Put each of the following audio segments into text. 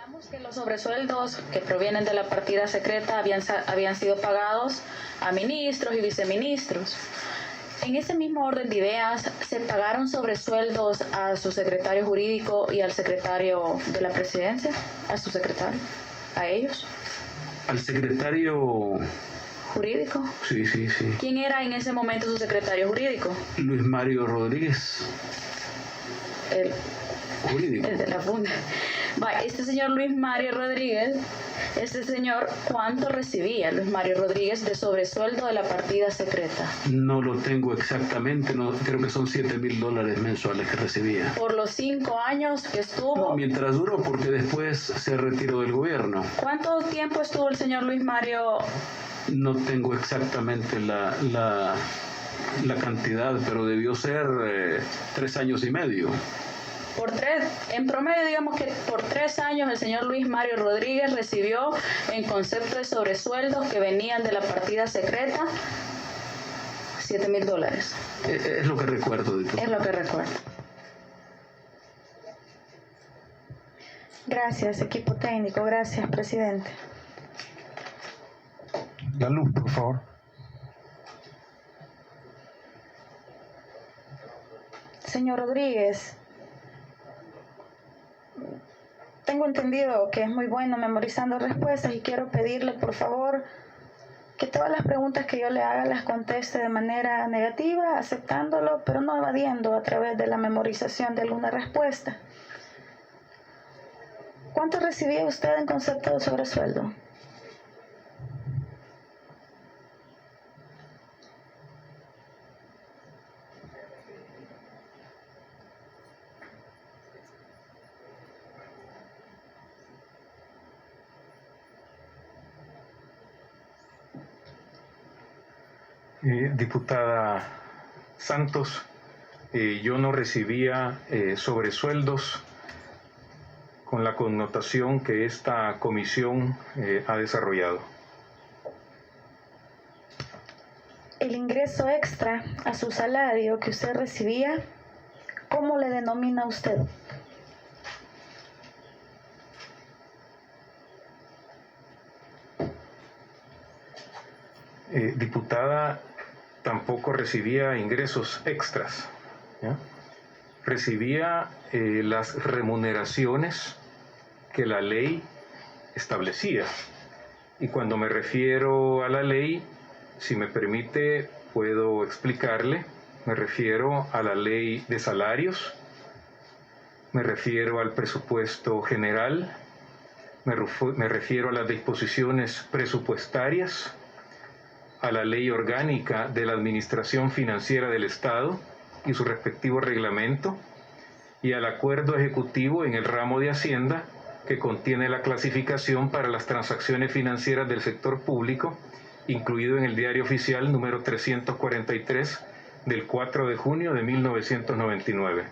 Hablamos que los sobresueldos que provienen de la partida secreta habían sido pagados a ministros y viceministros. En ese mismo orden de ideas, ¿se pagaron sobresueldos a su secretario jurídico y al secretario de la presidencia? ¿A su secretario? ¿A ellos? ¿Al secretario jurídico? Sí. ¿Quién era en ese momento su secretario jurídico? Luis Mario Rodríguez. El jurídico. El de la funda. Este señor Luis Mario Rodríguez, ¿cuánto recibía Luis Mario Rodríguez de sobresueldo de la partida secreta? No lo tengo exactamente, no, creo que son $7,000 mensuales que recibía. ¿Por los 5 años que estuvo? No, mientras duró, porque después se retiró del gobierno. ¿Cuánto tiempo estuvo el señor Luis Mario? No tengo exactamente la cantidad, pero debió ser 3 años y medio. En promedio, digamos que por 3 años el señor Luis Mario Rodríguez recibió en concepto de sobresueldos que venían de la partida secreta $7,000. Es lo que recuerdo de todo. Es lo que recuerdo. Gracias, equipo técnico. Gracias, presidente. La luz, por favor. Señor Rodríguez, tengo entendido que es muy bueno memorizando respuestas y quiero pedirle, por favor, que todas las preguntas que yo le haga las conteste de manera negativa, aceptándolo, pero no evadiendo a través de la memorización de alguna respuesta. ¿Cuánto recibía usted en concepto de sobresueldo? Diputada Santos, yo no recibía sobresueldos con la connotación que esta comisión ha desarrollado. El ingreso extra a su salario que usted recibía, ¿cómo le denomina usted? Diputada, tampoco recibía ingresos extras, ¿ya? Recibía las remuneraciones que la ley establecía. Y cuando me refiero a la ley, si me permite, puedo explicarle. Me refiero a la ley de salarios, me refiero al presupuesto general, me refiero a las disposiciones presupuestarias, a la Ley Orgánica de la Administración Financiera del Estado y su respectivo reglamento, y al acuerdo ejecutivo en el ramo de Hacienda que contiene la clasificación para las transacciones financieras del sector público, incluido en el Diario Oficial número 343 del 4 de junio de 1999.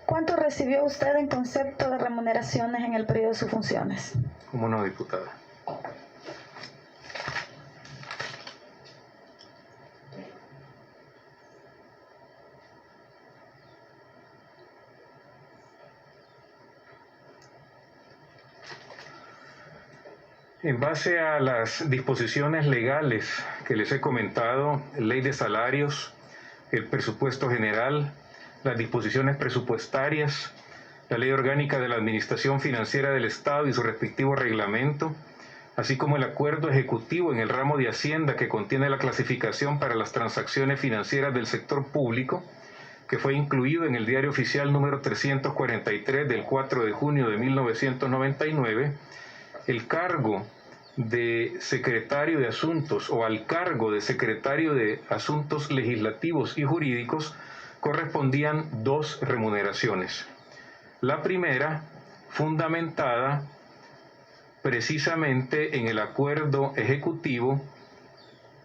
¿Cuánto recibió usted en concepto de remuneraciones en el periodo de sus funciones? ¿Cómo no, diputada? En base a las disposiciones legales que les he comentado, ley de salarios, el presupuesto general, las disposiciones presupuestarias, la Ley Orgánica de la Administración Financiera del Estado y su respectivo reglamento, así como el acuerdo ejecutivo en el ramo de Hacienda que contiene la clasificación para las transacciones financieras del sector público, que fue incluido en el Diario Oficial número 343 del 4 de junio de 1999, el cargo de secretario de Asuntos o al cargo de secretario de Asuntos Legislativos y Jurídicos correspondían 2 remuneraciones. La primera, fundamentada precisamente en el acuerdo ejecutivo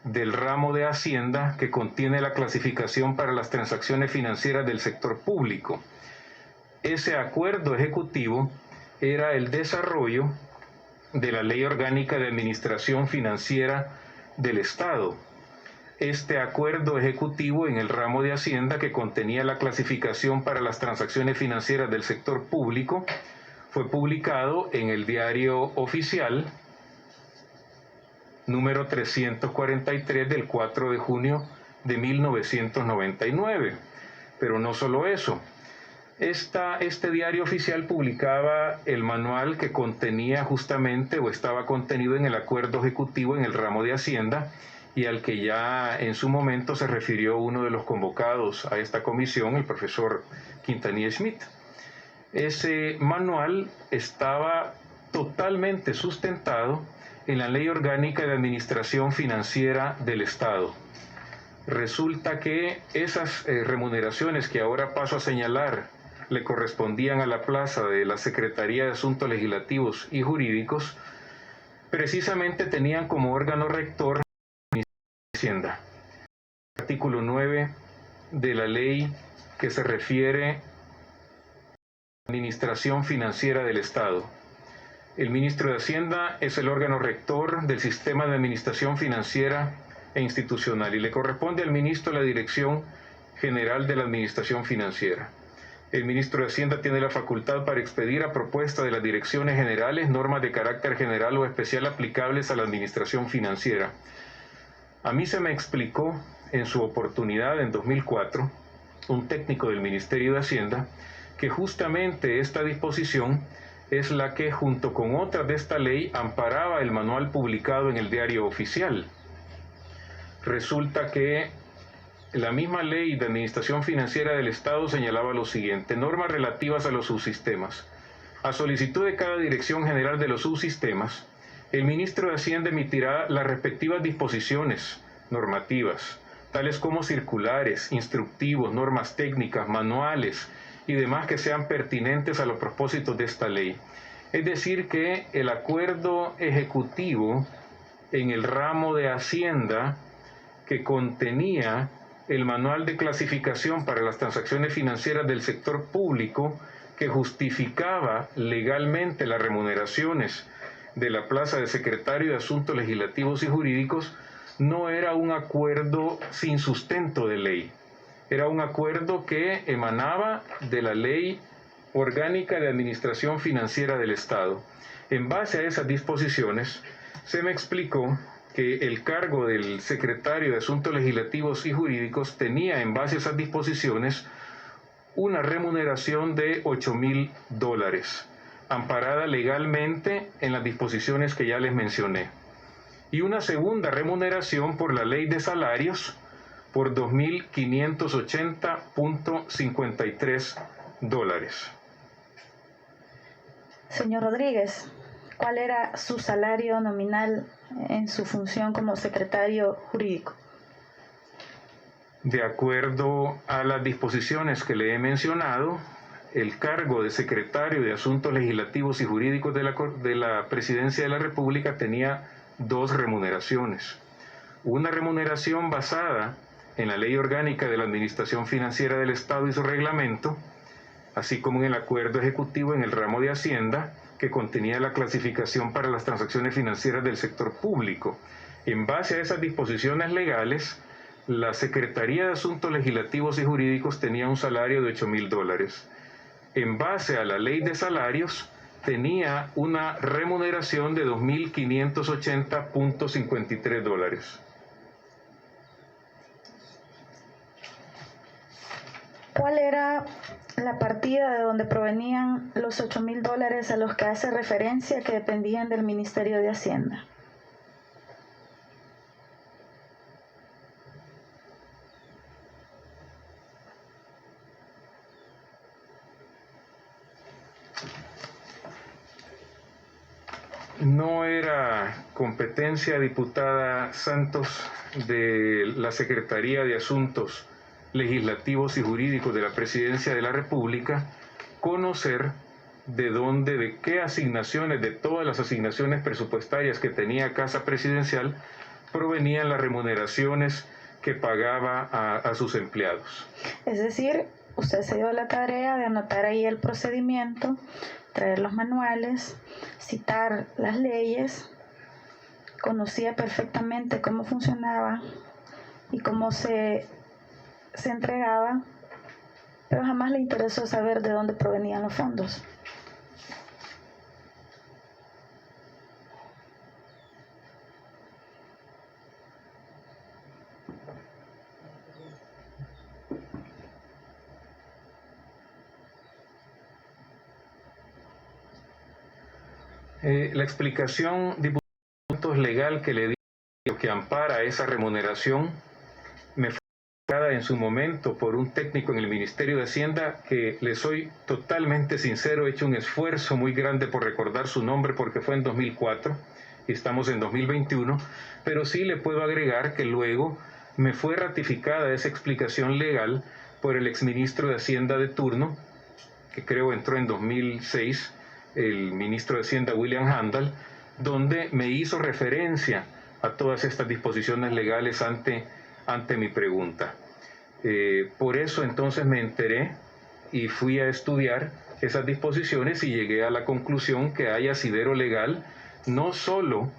del ramo de Hacienda que contiene la clasificación para las transacciones financieras del sector público. Ese acuerdo ejecutivo era el desarrollo de la Ley Orgánica de Administración Financiera del Estado. este acuerdo ejecutivo en el ramo de Hacienda que contenía la clasificación para las transacciones financieras del sector público fue publicado en el Diario Oficial número 343 del 4 de junio de 1999. Pero no solo eso. Este diario oficial publicaba el manual que contenía justamente o estaba contenido en el acuerdo ejecutivo en el ramo de Hacienda y al que ya en su momento se refirió uno de los convocados a esta comisión, el profesor Quintanilla Schmidt. Ese manual estaba totalmente sustentado en la Ley Orgánica de Administración Financiera del Estado. Resulta que esas remuneraciones que ahora paso a señalar le correspondían a la plaza de la Secretaría de Asuntos Legislativos y Jurídicos, precisamente tenían como órgano rector Hacienda. Artículo 9 de la ley que se refiere a la Administración Financiera del Estado. El ministro de Hacienda es el órgano rector del sistema de administración financiera e institucional y le corresponde al ministro la Dirección General de la Administración Financiera. El ministro de Hacienda tiene la facultad para expedir a propuesta de las direcciones generales normas de carácter general o especial aplicables a la administración financiera. A mí se me explicó en su oportunidad en 2004, un técnico del Ministerio de Hacienda, que justamente esta disposición es la que, junto con otras de esta ley, amparaba el manual publicado en el Diario Oficial. Resulta que la misma Ley de Administración Financiera del Estado señalaba lo siguiente: normas relativas a los subsistemas. A solicitud de cada Dirección General de los subsistemas, el ministro de Hacienda emitirá las respectivas disposiciones normativas, tales como circulares, instructivos, normas técnicas, manuales y demás que sean pertinentes a los propósitos de esta ley. Es decir, que el acuerdo ejecutivo en el ramo de Hacienda que contenía el manual de clasificación para las transacciones financieras del sector público, que justificaba legalmente las remuneraciones de la plaza de secretario de Asuntos Legislativos y Jurídicos, no era un acuerdo sin sustento de ley. Era un acuerdo que emanaba de la Ley Orgánica de Administración Financiera del Estado. En base a esas disposiciones, se me explicó que el cargo del secretario de Asuntos Legislativos y Jurídicos tenía, en base a esas disposiciones, una remuneración de $8,000, amparada legalmente en las disposiciones que ya les mencioné, y una segunda remuneración por la Ley de Salarios por $2,580.53. Señor Rodríguez, ¿cuál era su salario nominal en su función como secretario jurídico? De acuerdo a las disposiciones que le he mencionado, el cargo de secretario de Asuntos Legislativos y Jurídicos de la Presidencia de la República tenía dos remuneraciones. Una remuneración basada en la Ley Orgánica de la Administración Financiera del Estado y su reglamento, así como en el acuerdo ejecutivo en el ramo de Hacienda, que contenía la clasificación para las transacciones financieras del sector público. En base a esas disposiciones legales, la Secretaría de Asuntos Legislativos y Jurídicos tenía un salario de $8,000. En base a la Ley de Salarios, tenía una remuneración de $2,580.53. ¿Cuál era la partida de donde provenían los $8,000 a los que hace referencia que dependían del Ministerio de Hacienda? No era competencia, diputada Santos, de la Secretaría de Asuntos Legislativos y Jurídicos de la Presidencia de la República conocer de qué asignaciones, de todas las asignaciones presupuestarias que tenía Casa Presidencial, provenían las remuneraciones que pagaba a sus empleados. Es decir, usted se dio la tarea de anotar ahí el procedimiento, traer los manuales, citar las leyes, conocía perfectamente cómo funcionaba y cómo se entregaba, pero jamás le interesó saber de dónde provenían los fondos. La explicación, diputados, legal que le di, que ampara esa remuneración, me fue dada en su momento por un técnico en el Ministerio de Hacienda que, le soy totalmente sincero, he hecho un esfuerzo muy grande por recordar su nombre porque fue en 2004 y estamos en 2021, pero sí le puedo agregar que luego me fue ratificada esa explicación legal por el exministro de Hacienda de turno, que creo entró en 2006, el ministro de Hacienda William Handel, donde me hizo referencia a todas estas disposiciones legales ante mi pregunta. Por eso entonces me enteré y fui a estudiar esas disposiciones y llegué a la conclusión que hay asidero legal no solo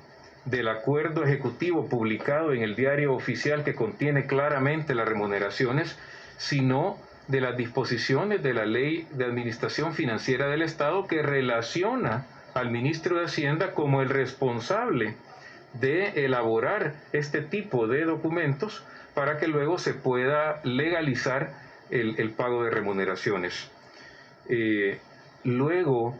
del acuerdo ejecutivo publicado en el diario oficial que contiene claramente las remuneraciones, sino de las disposiciones de la Ley de Administración Financiera del Estado que relaciona al ministro de Hacienda como el responsable de elaborar este tipo de documentos para que luego se pueda legalizar el pago de remuneraciones. Luego,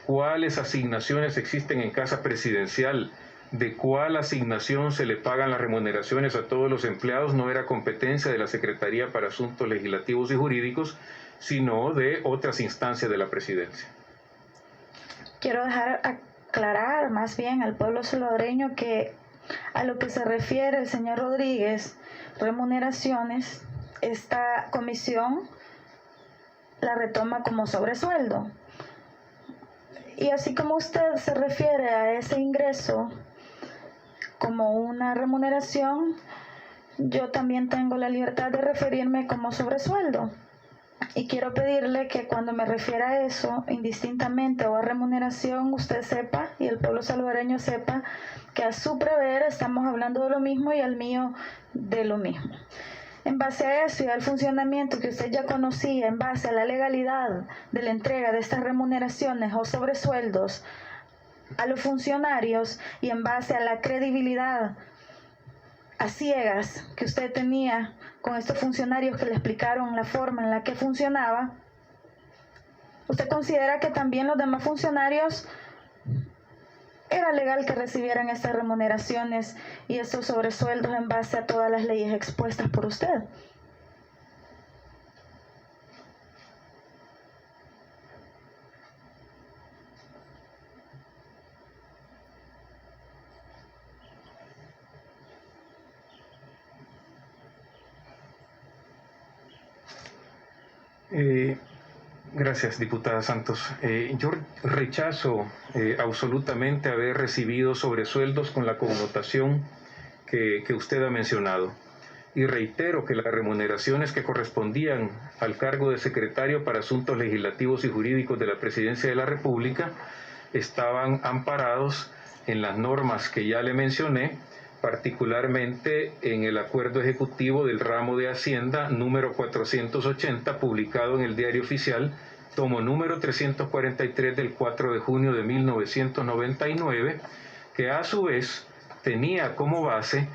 ¿cuáles asignaciones existen en Casa Presidencial? ¿De cuál asignación se le pagan las remuneraciones a todos los empleados? No era competencia de la Secretaría para Asuntos Legislativos y Jurídicos, sino de otras instancias de la Presidencia. Quiero dejar aclarar más bien al pueblo salvadoreño que a lo que se refiere el señor Rodríguez, remuneraciones, esta comisión la retoma como sobresueldo. Y así como usted se refiere a ese ingreso como una remuneración, yo también tengo la libertad de referirme como sobresueldo. Y quiero pedirle que cuando me refiera a eso, indistintamente o a remuneración, usted sepa y el pueblo salvadoreño sepa que a su prever estamos hablando de lo mismo y al mío de lo mismo. En base a eso y al funcionamiento que usted ya conocía, en base a la legalidad de la entrega de estas remuneraciones o sobresueldos a los funcionarios y en base a la credibilidad a ciegas que usted tenía con estos funcionarios que le explicaron la forma en la que funcionaba, ¿usted considera que también los demás funcionarios era legal que recibieran estas remuneraciones y estos sobresueldos en base a todas las leyes expuestas por usted? Gracias, diputada Santos. Yo rechazo absolutamente haber recibido sobresueldos con la connotación que usted ha mencionado. Y reitero que las remuneraciones que correspondían al cargo de secretario para Asuntos Legislativos y Jurídicos de la Presidencia de la República estaban amparados en las normas que ya le mencioné, particularmente en el acuerdo ejecutivo del ramo de Hacienda número 480, publicado en el Diario Oficial, tomo número 343 del 4 de junio de 1999, que a su vez tenía como base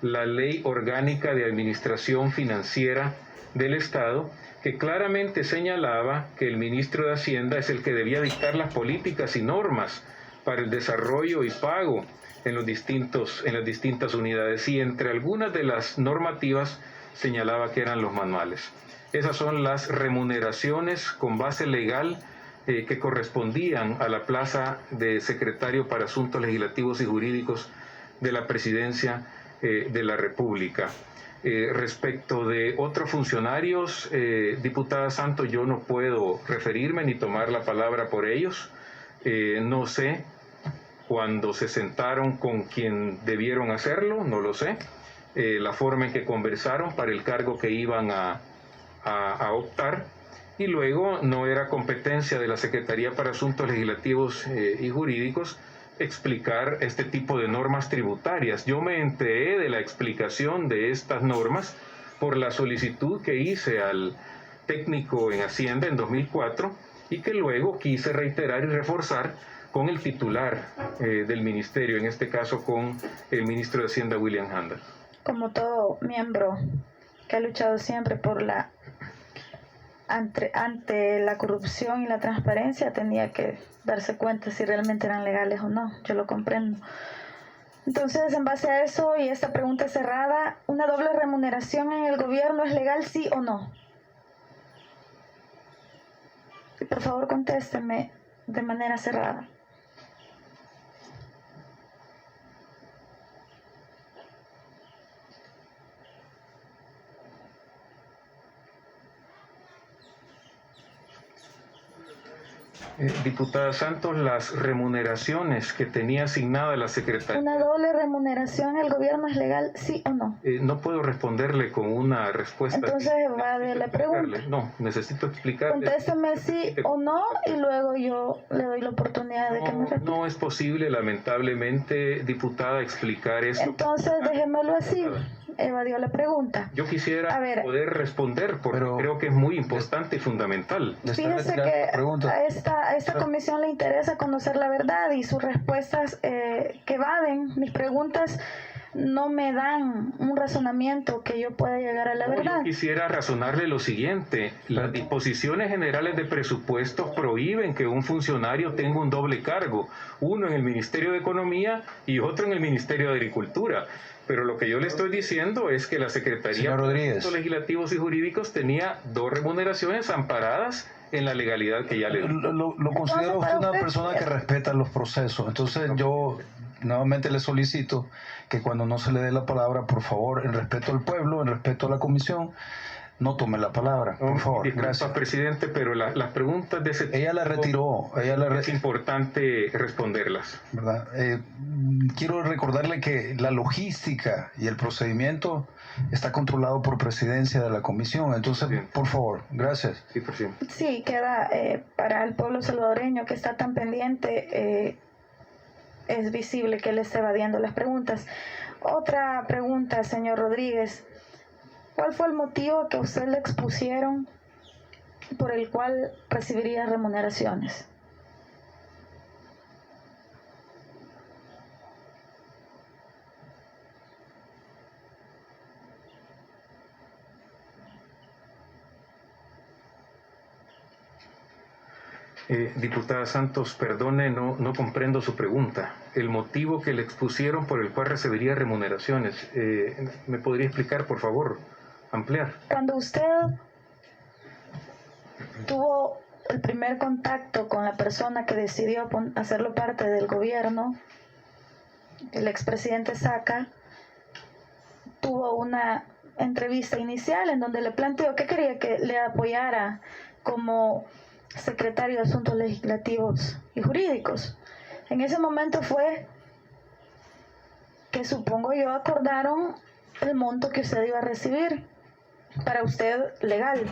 la Ley Orgánica de Administración Financiera del Estado, que claramente señalaba que el ministro de Hacienda es el que debía dictar las políticas y normas para el desarrollo y pago en las distintas unidades, y entre algunas de las normativas señalaba que eran los manuales. Esas son las remuneraciones con base legal que correspondían a la plaza de secretario para Asuntos Legislativos y Jurídicos de la Presidencia de la República. Respecto de otros funcionarios, diputada Santos, yo no puedo referirme ni tomar la palabra por ellos. No sé cuando se sentaron con quien debieron hacerlo, no lo sé. La forma en que conversaron para el cargo que iban a optar, y luego no era competencia de la Secretaría para Asuntos Legislativos y Jurídicos explicar este tipo de normas tributarias. Yo me enteré de la explicación de estas normas por la solicitud que hice al técnico en Hacienda en 2004 y que luego quise reiterar y reforzar con el titular del ministerio, en este caso con el ministro de Hacienda, William Handel. Como todo miembro que ha luchado siempre por ante la corrupción y la transparencia, tenía que darse cuenta si realmente eran legales o no. Yo lo comprendo. Entonces, en base a eso y esta pregunta cerrada, ¿una doble remuneración en el gobierno es legal, sí o no? Y por favor, contésteme de manera cerrada. Diputada Santos, las remuneraciones que tenía asignada la Secretaría... ¿Una doble remuneración en el gobierno es legal, sí o no? No puedo responderle con una respuesta. Entonces va de la pregunta. No, necesito explicarle. Contésteme sí o no y luego yo le doy la oportunidad de que me responda. No es posible, lamentablemente, diputada, explicar eso. Entonces déjemelo así. Evadió la pregunta. Yo quisiera poder responder porque creo que es muy importante y fundamental. Fíjese que a esta comisión le interesa conocer la verdad y sus respuestas que evaden mis preguntas no me dan un razonamiento que yo pueda llegar a la verdad. Yo quisiera razonarle lo siguiente. Las disposiciones generales de presupuestos prohíben que un funcionario tenga un doble cargo, uno en el Ministerio de Economía y otro en el Ministerio de Agricultura. Pero lo que yo le estoy diciendo es que la Secretaría de Asuntos Legislativos y Jurídicos tenía dos remuneraciones amparadas en la legalidad que ya le di. Lo considero usted una persona que respeta los procesos. Entonces yo nuevamente le solicito que cuando no se le dé la palabra, por favor, en respeto al pueblo, en respeto a la comisión, no tome la palabra, por favor. Disculpa, gracias. Presidente, pero las preguntas de ese tipo... Ella la retiró. Es importante responderlas. ¿Verdad? Quiero recordarle que la logística y el procedimiento está controlado por presidencia de la comisión. Entonces, por favor, gracias. Sí, presidente. Sí, queda para el pueblo salvadoreño que está tan pendiente, es visible que él está evadiendo las preguntas. Otra pregunta, señor Rodríguez. ¿Cuál fue el motivo que a usted le expusieron por el cual recibiría remuneraciones? Diputada Santos, perdone, no comprendo su pregunta. El motivo que le expusieron por el cual recibiría remuneraciones, ¿me podría explicar, por favor? Ampliar. Cuando usted tuvo el primer contacto con la persona que decidió hacerlo parte del gobierno, el expresidente Saca, tuvo una entrevista inicial en donde le planteó que quería que le apoyara como secretario de Asuntos Legislativos y Jurídicos. En ese momento fue que, supongo yo, acordaron el monto que usted iba a recibir para usted legal.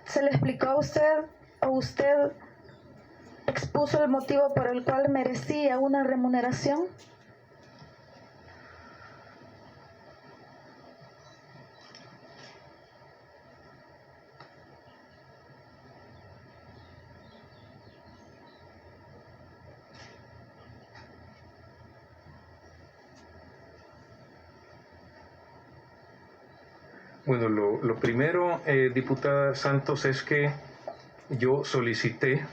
¿Se le explicó a usted o usted expuso el motivo por el cual merecía una remuneración? Bueno, lo primero, diputada Santos, es que yo solicité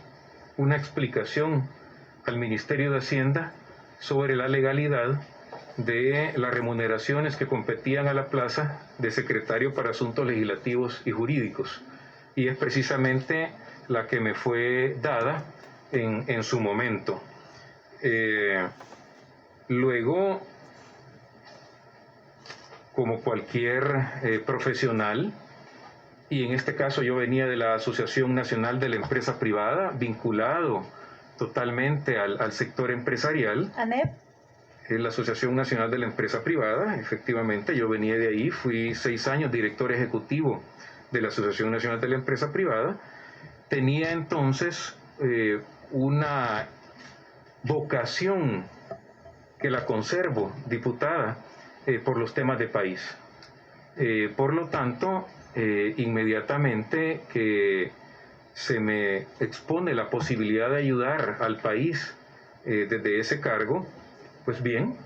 una explicación al Ministerio de Hacienda sobre la legalidad de las remuneraciones que competían a la plaza de secretario para Asuntos Legislativos y Jurídicos. Y es precisamente la que me fue dada en su momento. Luego, como cualquier profesional, y en este caso yo venía de la Asociación Nacional de la Empresa Privada, vinculado totalmente al sector empresarial. ¿ANEP? La Asociación Nacional de la Empresa Privada, efectivamente, yo venía de ahí, fui 6 años director ejecutivo de la Asociación Nacional de la Empresa Privada. Tenía entonces una vocación que la conservo, diputada, por los temas de país. Por lo tanto, inmediatamente que se me expone la posibilidad de ayudar al país desde ese cargo, pues bien,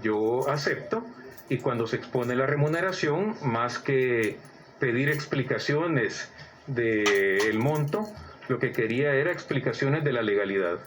yo acepto, y cuando se expone la remuneración, más que pedir explicaciones del monto, lo que quería era explicaciones de la legalidad.